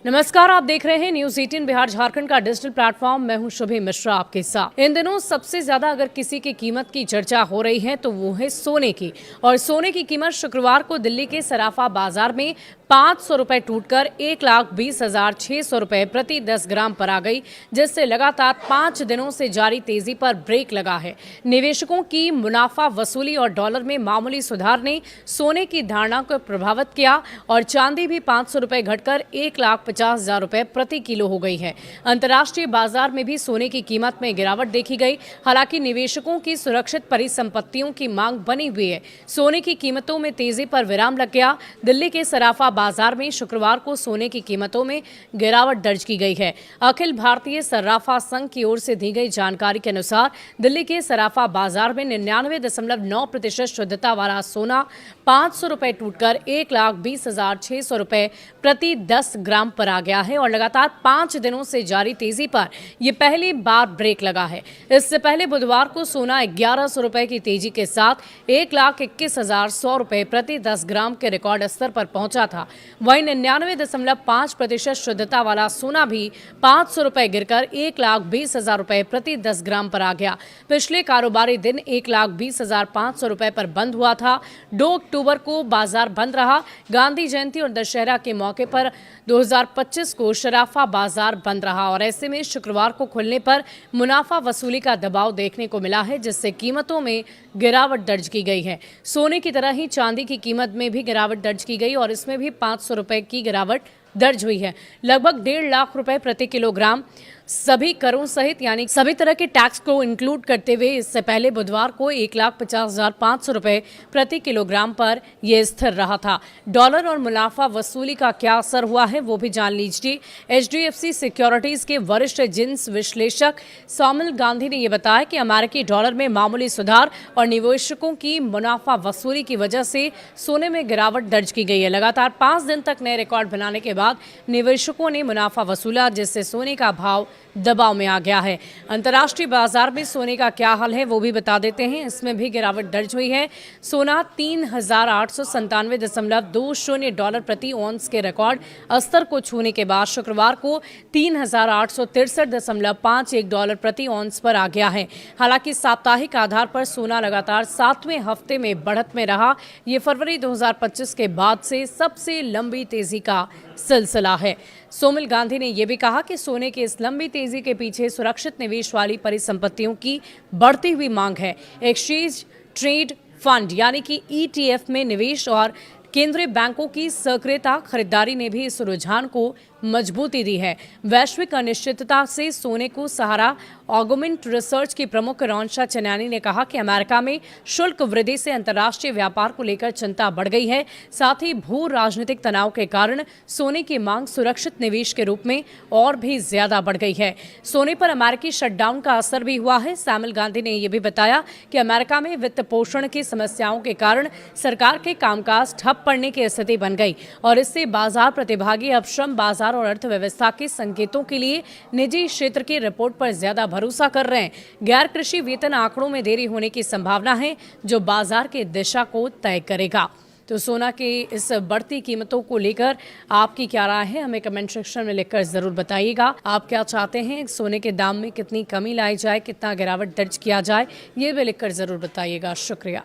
नमस्कार, आप देख रहे हैं न्यूज 18 बिहार झारखंड का डिजिटल प्लेटफॉर्म। मैं हूं शुभी मिश्रा आपके साथ। इन दिनों सबसे ज्यादा अगर किसी की कीमत की चर्चा हो रही है तो वो है सोने की। और सोने की कीमत शुक्रवार को दिल्ली के सराफा बाजार में 500 रुपए टूटकर 1,20,600 रुपए प्रति 10 ग्राम पर आ गई, जिससे लगातार 5 दिनों से जारी तेजी पर ब्रेक लगा है। निवेशकों की मुनाफा वसूली और डॉलर में मामूली सुधार ने सोने की धारणा को प्रभावित किया और चांदी भी 500 रुपए घटकर 1,50,000 रुपए प्रति किलो हो गई है। अंतर्राष्ट्रीय बाजार में भी सोने की कीमत में गिरावट देखी गई। हालांकि निवेशकों की सुरक्षित परिसंपत्तियों की मांग बनी हुई है। सोने की कीमतों में तेजी पर विराम लग गया। दिल्ली के सराफा बाजार में शुक्रवार को सोने की कीमतों में गिरावट दर्ज की गई है। अखिल भारतीय सर्राफा संघ की ओर से दी गई जानकारी के अनुसार दिल्ली के सराफा बाजार में 99.9% शुद्धता वाला सोना 500 रुपए टूटकर 1,20,600 रुपए प्रति 10 ग्राम पर आ गया है और लगातार 5 दिनों से जारी तेजी पर यह पहली बार ब्रेक लगा है। इससे पहले बुधवार को सोना 1,100 रुपए की तेजी के साथ 1,21,100 रुपए प्रति 10 ग्राम के रिकॉर्ड स्तर पर पहुंचा था। वहीं 99.5% शुद्धता वाला सोना भी 500 रुपए गिरकर 1,20,000 रुपए प्रति 10 ग्राम पर आ गया। पिछले कारोबारी दिन 1,20,500 रुपए पर बंद हुआ था। 2 अक्टूबर को बाजार बंद रहा। गांधी जयंती और दशहरा के मौके पर 2025 को शराफा बाजार बंद रहा और ऐसे में शुक्रवार को खुलने पर मुनाफा वसूली का दबाव देखने को मिला है, जिससे कीमतों में गिरावट दर्ज की गई है। सोने की तरह ही चांदी की कीमत में भी गिरावट दर्ज की गई और इसमें भी 500 रुपए की गिरावट दर्ज हुई है। लगभग 1.5 लाख रुपए प्रति किलोग्राम सभी करों सहित यानी सभी तरह के टैक्स को इंक्लूड करते हुए इससे पहले बुधवार को 1,50,500 रुपए प्रति किलोग्राम पर यह स्थिर रहा था। डॉलर और मुनाफा वसूली का क्या असर हुआ है वो भी जान लीजिए। HDFC सिक्योरिटीज के वरिष्ठ जिंस विश्लेषक सौमिल गांधी ने यह बताया कि अमेरिकी डॉलर में मामूली सुधार और निवेशकों की मुनाफा वसूली की वजह से सोने में गिरावट दर्ज की गई है। लगातार 5 दिन तक नए रिकॉर्ड बनाने के बाद निवेशकों ने मुनाफा वसूला, जिससे सोने का भाव दबाव में आ गया है। अंतर्राष्ट्रीय बाजार में सोने का क्या हाल है वो भी बता देते हैं। इसमें भी गिरावट दर्ज हुई है। सोना 3,897.20 डॉलर प्रति औंस के रिकॉर्ड स्तर को छूने के बाद शुक्रवार को 3,863.51 डॉलर प्रति औंस पर आ गया है। हालांकि साप्ताहिक आधार पर सोना लगातार 7वें हफ्ते में बढ़त में रहा। ये फरवरी 2025 के बाद से सबसे लंबी तेजी का सिलसिला है। सौमिल गांधी ने यह भी कहा कि सोने की इस लंबी तेजी के पीछे सुरक्षित निवेश वाली परिसंपत्तियों की बढ़ती हुई मांग है। एक्सचेंज ट्रेड फंड यानी कि ETF में निवेश और केंद्रीय बैंकों की सक्रियता खरीदारी ने भी इस रुझान को मजबूती दी है। वैश्विक अनिश्चितता से सोने को सहारा ऑगमेंट रिसर्च की प्रमुख रोंशा चन्यानी ने कहा कि अमेरिका में शुल्क वृद्धि से अंतर्राष्ट्रीय व्यापार को लेकर चिंता बढ़ गई है। साथ ही भू राजनीतिक तनाव के कारण सोने की मांग सुरक्षित निवेश के रूप में और भी ज्यादा बढ़ गई है। सोने पर अमेरिकी शटडाउन का असर भी हुआ है। सौमिल गांधी ने यह भी बताया कि अमेरिका में वित्त पोषण की समस्याओं के कारण सरकार के कामकाज ठप पड़ने की स्थिति बन गई और इससे बाजार प्रतिभागी अब श्रम बाजार और अर्थव्यवस्था के संकेतों के लिए निजी क्षेत्र की रिपोर्ट पर ज्यादा भरोसा कर रहे हैं। गैर कृषि वेतन आंकड़ों में देरी होने की संभावना है, जो बाजार की दिशा को तय करेगा। तो सोना की इस बढ़ती कीमतों को लेकर आपकी क्या राय है, हमें कमेंट सेक्शन में लिखकर जरूर बताइएगा। आप क्या चाहते हैं, सोने के दाम में कितनी कमी लाई जाए, कितना गिरावट दर्ज किया जाए, ये भी लिखकर जरूर बताइएगा। शुक्रिया।